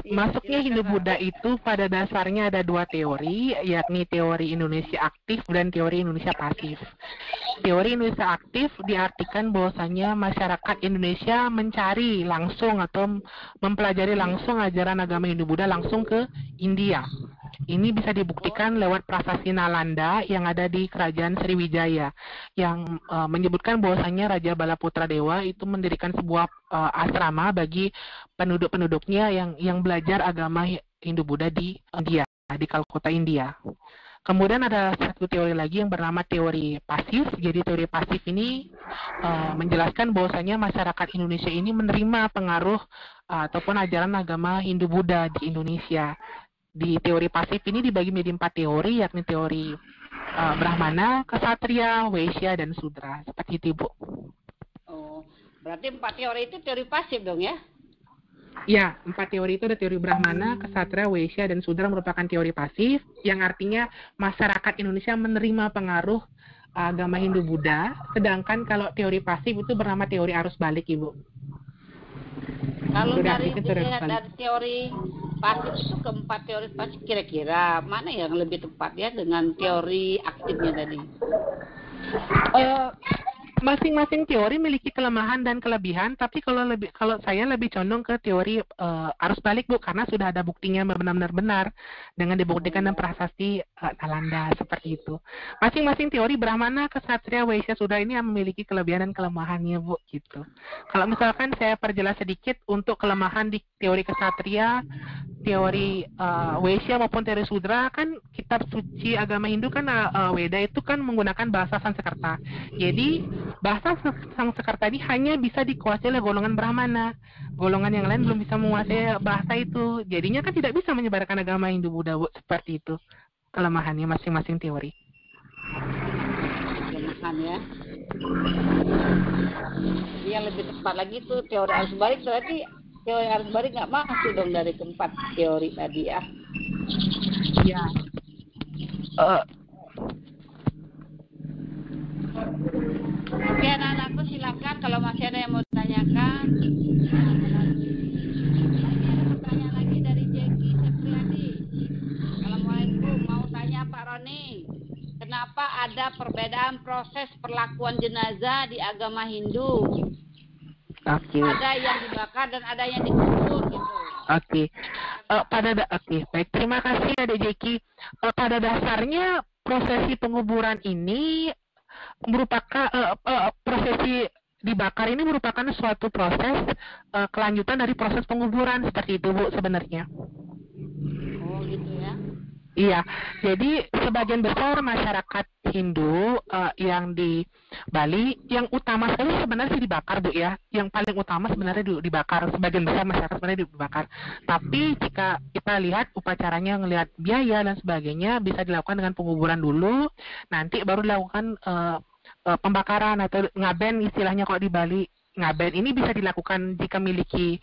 Masuknya Hindu Buddha itu pada dasarnya ada dua teori, yakni teori Indonesia aktif dan teori Indonesia pasif. Teori Indonesia aktif diartikan bahwasanya masyarakat Indonesia mencari langsung atau mempelajari langsung ajaran agama Hindu Buddha langsung ke India. Ini bisa dibuktikan lewat prasasti Nalanda yang ada di Kerajaan Sriwijaya, yang menyebutkan bahwasanya Raja Balaputra Dewa itu mendirikan sebuah asrama bagi penduduk-penduduknya yang belajar agama Hindu Buddha di India, di Kalkutta, India. Kemudian ada satu teori lagi yang bernama teori pasif. Jadi teori pasif ini menjelaskan bahwasanya masyarakat Indonesia ini menerima pengaruh ataupun ajaran agama Hindu Buddha di Indonesia. Di teori pasif ini dibagi menjadi 4 teori, yakni teori Brahmana, Ksatria, Waisya, dan Sudra. Seperti itu, Bu. Oh, berarti 4 teori itu teori pasif dong ya? Ya, 4 teori itu ada teori Brahmana, Ksatria, Waisya, dan Sudra merupakan teori pasif, yang artinya masyarakat Indonesia menerima pengaruh agama Hindu Buddha, sedangkan kalau teori pasif itu bernama teori arus balik, Ibu. Kalau dari teori pasif itu keempat teori pasif, kira-kira mana yang lebih tepat ya dengan teori aktifnya tadi? Masing-masing teori memiliki kelemahan dan kelebihan, tapi kalau saya lebih condong ke teori arus balik, Bu, karena sudah ada buktinya benar-benar benar dengan dibuktikan dengan prasasti Nalanda seperti itu. Masing-masing teori Brahmana, Ksatria, Waisya, Sudra ini yang memiliki kelebihan dan kelemahannya, Bu, gitu. Kalau misalkan saya perjelas sedikit untuk kelemahan di teori Ksatria, teori Waisya maupun teori Sudra, kan kitab suci agama Hindu kan Weda itu kan menggunakan bahasa Sanskerta. Jadi bahasa Sanskerta ini hanya bisa dikuasai oleh golongan Brahmana. Golongan yang lain belum bisa menguasai bahasa itu. Jadinya kan tidak bisa menyebarkan agama Hindu Buddha, Bu. Seperti itu kelemahannya masing-masing teori. Kelemahan ya. Yang lebih tepat lagi itu teori arus balik, berarti teori arus balik nggak masuk dong dari keempat teori tadi ya? Ya. silakan kalau masih ada yang mau ditanyakan. Pertanyaan lagi dari Jeki Septriadi. Assalamualaikum, mau tanya Pak Roni, kenapa ada perbedaan proses perlakuan jenazah di agama Hindu? Ada yang dibakar dan ada yang dikubur gitu. Baik, terima kasih Adik Jeki. Pada dasarnya prosesi penguburan ini merupakan prosesi dibakar ini merupakan suatu proses kelanjutan dari proses penguburan seperti itu Bu sebenarnya. Oh gitu ya. Iya, jadi sebagian besar masyarakat Hindu yang di Bali, yang utama sekali sebenarnya sih dibakar Bu ya. Yang paling utama sebenarnya dibakar, sebagian besar masyarakat sebenarnya dibakar. Tapi jika kita lihat upacaranya, ngelihat biaya dan sebagainya, bisa dilakukan dengan penguburan dulu, nanti baru dilakukan pembakaran atau ngaben istilahnya kalau di Bali. Ngaben ini bisa dilakukan jika miliki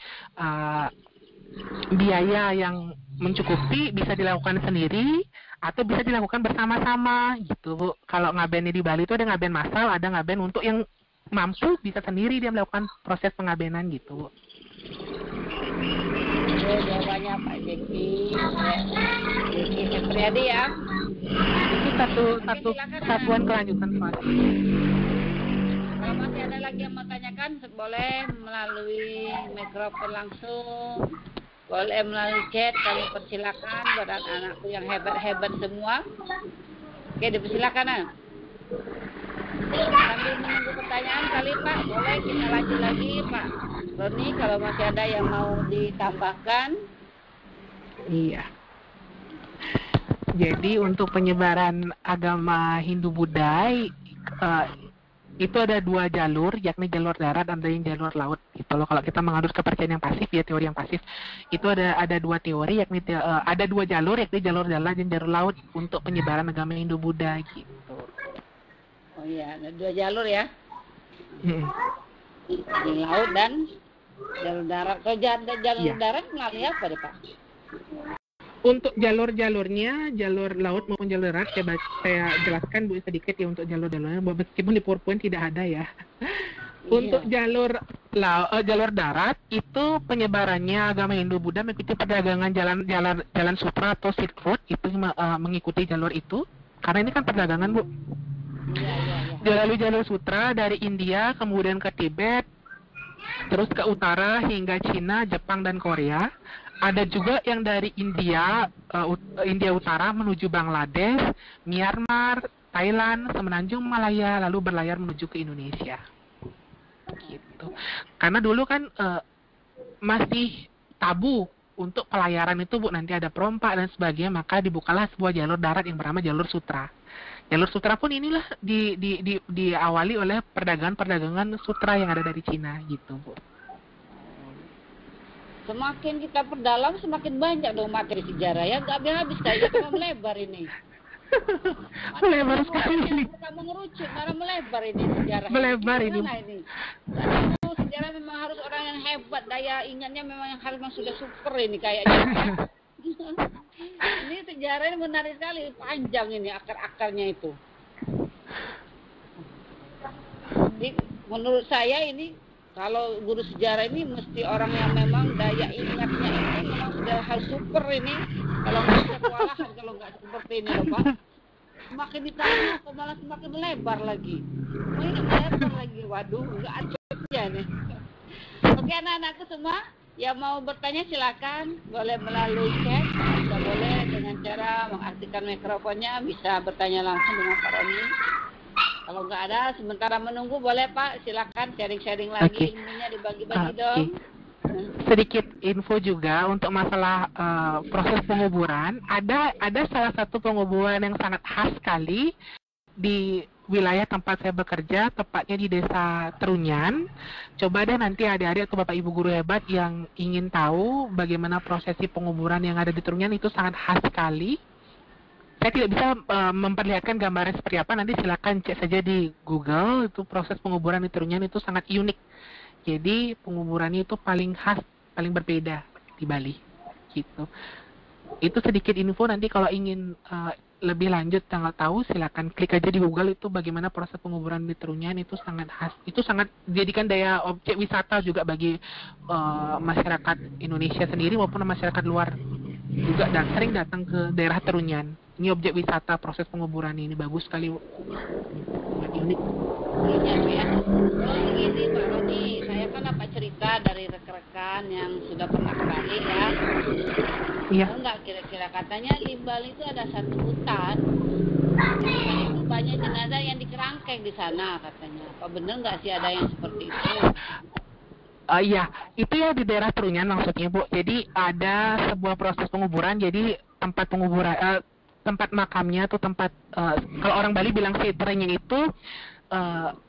biaya yang mencukupi, bisa dilakukan sendiri atau bisa dilakukan bersama-sama gitu Bu. Kalau ngaben di Bali itu ada ngaben massal, ada ngaben untuk yang mampu bisa sendiri dia melakukan proses pengabenan gitu Bu. Jawabannya Pak Jeki Septriadi ya. Itu satu satuan kelanjutan soal. Kalau masih ada lagi yang mau tanyakan, boleh melalui mikrofon langsung, boleh melalui chat, kami persilakan buat anak-anakku yang hebat-hebat semua. Oke, dipersilakan ya. Sambil menunggu pertanyaan kali Pak, boleh kita lanjut lagi Pak Roni kalau masih ada yang mau ditambahkan. Iya. Jadi untuk penyebaran agama Hindu Buddha itu ada dua jalur, yakni jalur darat dan jalur laut. Gitu loh. Kalau kita mengadut kepercayaan yang pasif, ya teori yang pasif, itu ada dua teori, yakni ada dua jalur, yakni jalur darat dan jalur laut untuk penyebaran agama Hindu Buddha gitu. Oh iya, ada dua jalur ya. Di laut dan jalur darat. Kalau jalur darat melalui apa deh Pak? Untuk jalur-jalurnya, jalur laut maupun jalur darat, saya jelaskan Bu sedikit ya untuk jalur-jalurnya, meskipun di PowerPoint tidak ada ya. Untuk jalur darat itu penyebarannya agama Hindu Buddha mengikuti perdagangan jalan sutra atau Silk Road, itu mengikuti jalur itu, karena ini kan perdagangan Bu. Lalu jalur sutra dari India kemudian ke Tibet, terus ke utara hingga Cina, Jepang dan Korea. Ada juga yang dari India Utara menuju Bangladesh, Myanmar, Thailand, Semenanjung Malaya, lalu berlayar menuju ke Indonesia. Gitu. Karena dulu kan masih tabu untuk pelayaran itu Bu, nanti ada perompak dan sebagainya, maka dibukalah sebuah jalur darat yang bernama jalur sutra. Jalur sutra pun inilah diawali oleh perdagangan sutra yang ada dari Cina gitu Bu. Semakin kita perdalam, semakin banyak dong materi sejarah ya. Nggak habis kayaknya kita melebar ini. Melebar sekali ini. Kita mengerucut, karena melebar ini sejarah. Melebar ini. Sejarah memang harus orang yang hebat, daya ingatnya memang yang harus sudah super ini kayaknya. Ini sejarah ini menarik sekali, panjang ini akar-akarnya itu. Jadi, menurut saya ini kalau guru sejarah ini mesti orang yang memang daya ingatnya ini memang sudah harus super ini. Kalau nggak bisa kewalahan kalau nggak seperti ini loh Pak. Semakin ditanya kok malah semakin lebar lagi. Ini lebar lagi, waduh nggak ada nih. Oke anak-anakku semua yang mau bertanya silakan, boleh melalui chat, bisa boleh dengan cara mengaktifkan mikrofonnya, bisa bertanya langsung dengan Pak Roni. Kalau nggak ada, sementara menunggu boleh Pak, silakan sharing-sharing lagi, ilmunya dibagi-bagi dong. Sedikit info juga untuk masalah proses penguburan. Ada salah satu penguburan yang sangat khas sekali di wilayah tempat saya bekerja, tepatnya di Desa Trunyan. Coba deh nanti adik-adik atau Bapak Ibu guru hebat yang ingin tahu bagaimana prosesi penguburan yang ada di Trunyan, itu sangat khas sekali. Saya tidak bisa memperlihatkan gambarnya seperti apa, nanti silakan cek saja di Google, itu proses penguburan di Trunyan itu sangat unik. Jadi penguburannya itu paling khas, paling berbeda di Bali. Gitu. Itu sedikit info, nanti kalau ingin lebih lanjut nggak tahu, silakan klik aja di Google itu bagaimana proses penguburan di Trunyan. Itu sangat khas, itu sangat dijadikan daya objek wisata juga bagi masyarakat Indonesia sendiri maupun masyarakat luar juga, dan sering datang ke daerah Trunyan. Ini objek wisata proses penguburan ini bagus sekali, Bu. Sangat unik. Iya, Bu ya. Oh, begini Pak Roni, saya kan dapat cerita dari rekan-rekan yang sudah pernah kembali ya. Iya. Enggak, kira-kira katanya Limbal itu ada satu hutan. Itu banyak jenazah yang dikerangkeng di sana katanya. Apa benar nggak sih ada yang seperti itu? Iya, itu ya di daerah Trunyan maksudnya, Bu. Jadi ada sebuah proses penguburan, jadi tempat penguburan, tempat makamnya atau tempat, kalau orang Bali bilang fitranya itu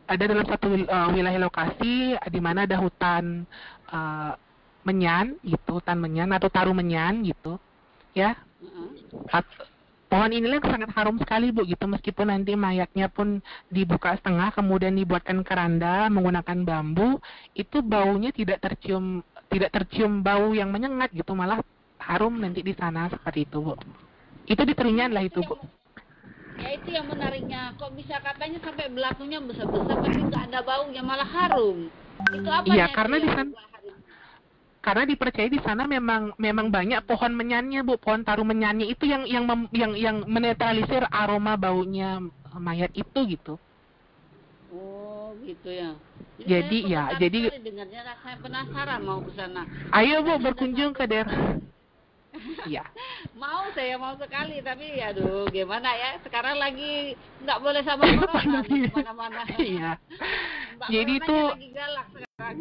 ada dalam satu wilayah lokasi di mana ada hutan menyan gitu, hutan menyan atau taru menyan gitu, ya. Pohon inilah yang sangat harum sekali, Bu, gitu, meskipun nanti mayatnya pun dibuka setengah kemudian dibuatkan keranda menggunakan bambu, itu baunya tidak tercium bau yang menyengat gitu, malah harum nanti di sana seperti itu, Bu. Itu di Trunyan lah itu, Bu. Ya itu yang menariknya, kok bisa katanya sampai belakangnya besar-besar tapi nggak ada baunya, malah harum. Itu apa? Iya, karena di sana, karena dipercaya di sana memang banyak pohon menyannya, Bu. Pohon taru menyannya itu yang menetralisir aroma baunya mayat itu gitu. Oh, gitu ya. Jadi dengarnya saya penasaran mau ke sana. Ayo, Bu, berkunjung ke daerah. Iya. Saya mau sekali, tapi aduh gimana ya, sekarang lagi nggak boleh sama corona di mana-mana. Iya. Mbak Jadi Coronanya itu lagi galak sekarang.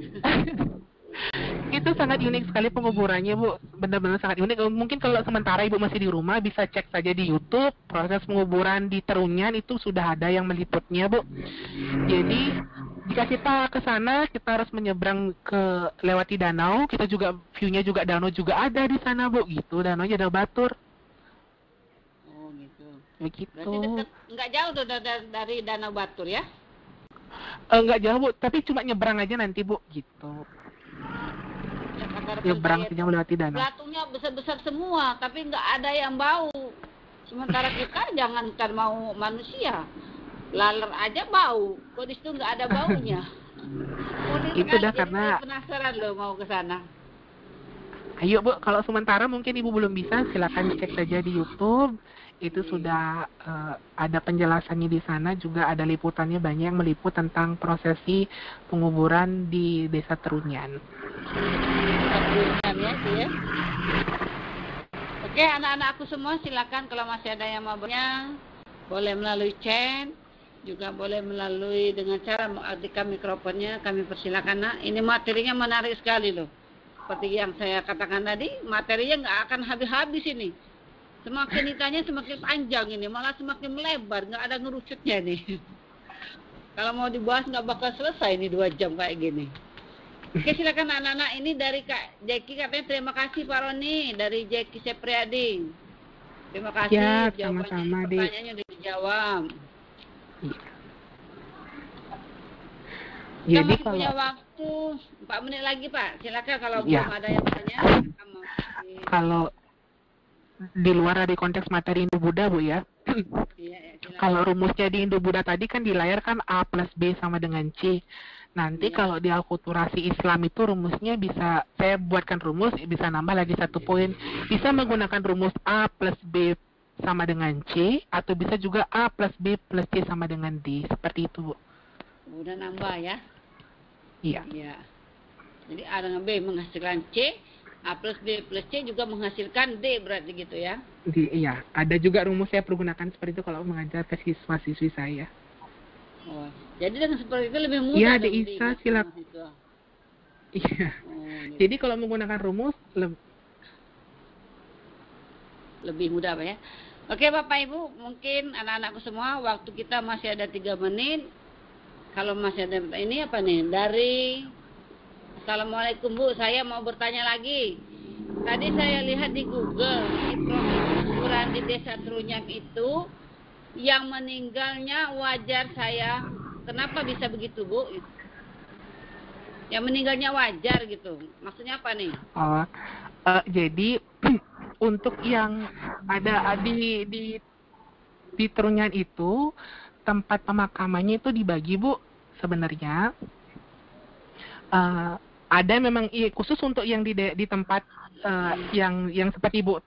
itu sangat unik sekali penguburannya, Bu. Benar-benar sangat unik. Mungkin kalau sementara Ibu masih di rumah bisa cek saja di YouTube proses penguburan di Trunyan, itu sudah ada yang meliputnya, Bu. Jadi jika kita ke sana, kita harus menyeberang ke lewati danau. Kita juga view-nya juga danau juga ada di sana, Bu. Gitu, danaunya ada Batur. Oh gitu. Begitu. Berarti dekat, nggak jauh tuh dari Danau Batur ya? Nggak jauh, Bu. Tapi cuma nyebrang aja nanti, Bu. Gitu. Nyebrang saja melewati danau. Batunya besar-besar semua, tapi nggak ada yang bau. Sementara kita jangankan mau manusia, laler aja bau. Kok di situ nggak ada baunya? Itu dah karena penasaran loh mau ke sana. Ayo, Bu, kalau sementara mungkin Ibu belum bisa, silakan cek saja di YouTube. Itu sudah ada penjelasannya di sana, juga ada liputannya, banyak yang meliput tentang prosesi penguburan di Desa Trunyan. Ya. Oke, anak-anak aku semua silakan kalau masih ada yang mau bertanya, boleh melalui chat, juga boleh melalui dengan cara mengaktifkan mikrofonnya, kami persilakan. Nah, ini materinya menarik sekali loh. Seperti yang saya katakan tadi, materinya nggak akan habis-habis ini. Semakin ditanya semakin panjang ini, malah semakin melebar, nggak ada ngerucutnya nih. Kalau mau dibahas nggak bakal selesai ini 2 jam kayak gini. Oke, silakan anak-anak. Ini dari Kak Jeki, katanya terima kasih Pak Roni, dari Jeki Sepriadi. Terima kasih, ya, sama-sama, pertanyaannya udah dijawab. Kita Jadi masih punya waktu 4 menit lagi, Pak. Silakan kalau belum ada yang tanya. Kalau di luar dari konteks materi Indo-Buddha, Bu, ya. Kalau rumusnya di Indo-Buddha tadi kan di layar kan A plus B sama dengan C. Nanti kalau di akulturasi Islam itu rumusnya bisa, saya buatkan rumus, bisa nambah lagi 1 poin. Bisa menggunakan rumus A plus B sama dengan C, atau bisa juga A plus B plus C sama dengan D. Seperti itu, Bu. Udah nambah ya? Iya. Iya. Jadi A dengan B menghasilkan C, A plus B plus C juga menghasilkan D, berarti gitu ya? Iya, ada juga rumus saya pergunakan seperti itu kalau mengajar ke siswa-siswi saya. Oh, jadi dengan seperti itu lebih mudah. Iya, ada Isa, silakan. Iya. Gitu. Jadi kalau menggunakan rumus lebih mudah, Pak ya. Oke, Bapak Ibu, mungkin anak-anakku semua, waktu kita masih ada 3 menit. Kalau masih ada ini apa nih? Dari Assalamualaikum, Bu, saya mau bertanya lagi. Tadi saya lihat di Google, di penguburan di Desa Trunyan itu yang meninggalnya wajar saya. Kenapa bisa begitu, Bu? Yang meninggalnya wajar gitu. Maksudnya apa nih? Jadi untuk yang ada di di Trunyan itu tempat pemakamannya itu dibagi, Bu. Sebenarnya ada memang khusus untuk yang di tempat yang seperti Ibu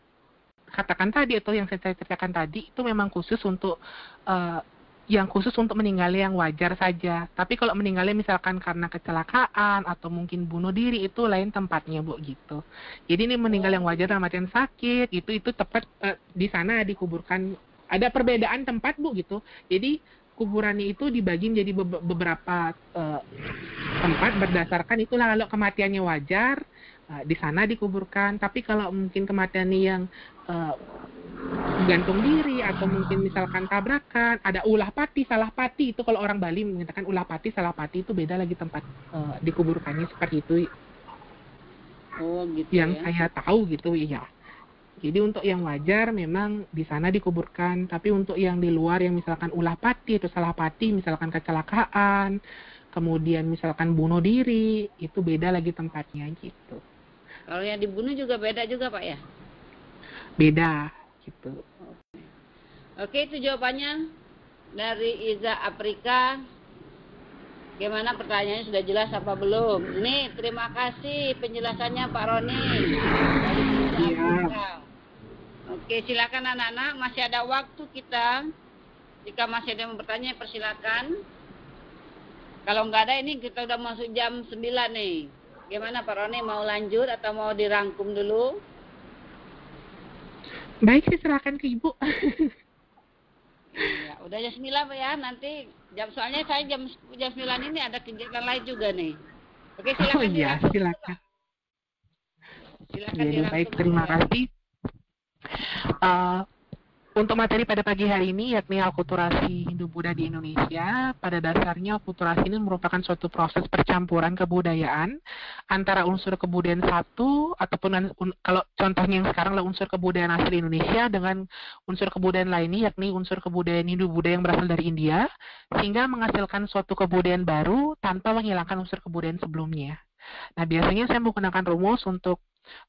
katakan tadi atau yang saya ceritakan tadi, itu memang khusus untuk yang khusus untuk meninggal yang wajar saja. Tapi kalau meninggalnya misalkan karena kecelakaan atau mungkin bunuh diri, itu lain tempatnya, Bu, gitu. Jadi ini meninggal yang wajar dalam artian sakit, itu tepat di sana dikuburkan. Ada perbedaan tempat, Bu, gitu. Jadi kuburannya itu dibagi menjadi beberapa tempat berdasarkan itulah. Kalau kematiannya wajar, di sana dikuburkan. Tapi kalau mungkin kematiannya yang gantung diri atau mungkin misalkan tabrakan, ada ulah pati, salah pati, itu kalau orang Bali mengatakan ulah pati, salah pati, itu beda lagi tempat dikuburkannya seperti itu. Oh, gitu yang ya. saya tahu gitu ya. Jadi untuk yang wajar memang di sana dikuburkan, tapi untuk yang di luar yang misalkan ulah pati atau salah pati, misalkan kecelakaan, kemudian misalkan bunuh diri, itu beda lagi tempatnya gitu. Kalau yang dibunuh juga beda juga, Pak, ya? Beda gitu. Oke, itu jawabannya dari Iza Afrika. Gimana pertanyaannya, sudah jelas apa belum? Nih, terima kasih penjelasannya Pak Roni dari Iza Afrika. Oke, silakan anak-anak, masih ada waktu kita. Jika masih ada yang bertanya, persilakan. Kalau nggak ada, ini kita udah masuk jam 9 nih. Gimana Pak Roni, mau lanjut atau mau dirangkum dulu? Baik, silakan ke Ibu. Ya, udah jam 9 Pak ya. Nanti soalnya saya jam 9 ini ada kegiatan lain juga nih. Oke, silakan. Oh iya, silakan. Silakan Jadi, baik, terima kasih. Untuk materi pada pagi hari ini, yakni akulturasi Hindu-Buddha di Indonesia, pada dasarnya akulturasi ini merupakan suatu proses percampuran kebudayaan antara unsur kebudayaan satu, ataupun kalau contohnya yang sekarang adalah unsur kebudayaan asli Indonesia dengan unsur kebudayaan lainnya, yakni unsur kebudayaan Hindu-Buddha yang berasal dari India, sehingga menghasilkan suatu kebudayaan baru tanpa menghilangkan unsur kebudayaan sebelumnya. Nah, biasanya saya menggunakan rumus untuk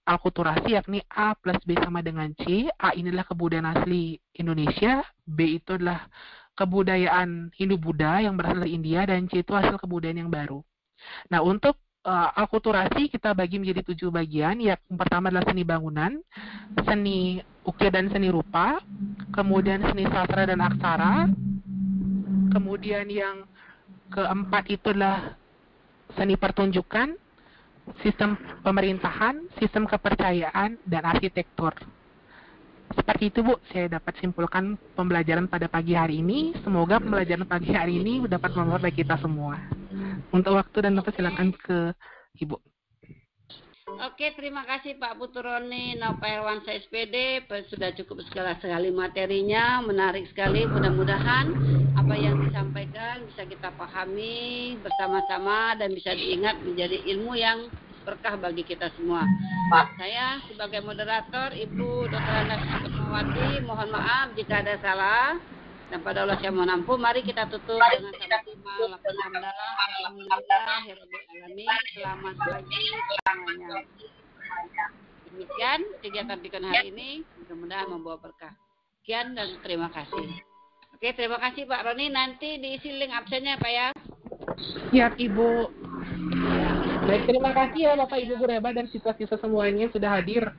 akulturasi, yakni A plus B sama dengan C. A inilah kebudayaan asli Indonesia, B itu adalah kebudayaan Hindu-Buddha yang berasal dari India, dan C itu hasil kebudayaan yang baru. Nah, untuk akulturasi kita bagi menjadi 7 bagian. Yang pertama adalah seni bangunan, seni ukir dan seni rupa, kemudian seni sastra dan aksara, kemudian yang keempat itu adalah seni pertunjukan, sistem pemerintahan, sistem kepercayaan, dan arsitektur. Seperti itu, Bu, saya dapat simpulkan pembelajaran pada pagi hari ini. Semoga pembelajaran pagi hari ini dapat bermanfaat bagi kita semua. Untuk waktu dan tempat silakan ke Ibu. Oke, terima kasih Pak Puturoni Nova Herwansyah SPD. Sudah cukup sekali materinya, menarik sekali. Mudah-mudahan apa yang disampaikan bisa kita pahami bersama-sama dan bisa diingat menjadi ilmu yang berkah bagi kita semua. Saya sebagai moderator, Ibu Dr. Anda Sukmawati, mohon maaf jika ada salah. Dan pada Allah saya mohon ampun. Mari kita tutup dengan sama-sama. Alhamdulillah. Selamat pagi semuanya. Demikian kegiatan pikun hari ini. Mudah-mudahan membawa berkah. Sekian dan terima kasih. Oke, terima kasih Pak Roni. Nanti diisi link absennya Pak ya. Siap, Ibu. Baik, terima kasih ya Bapak Ibu guru hebat dan siswa-siswa semuanya sudah hadir.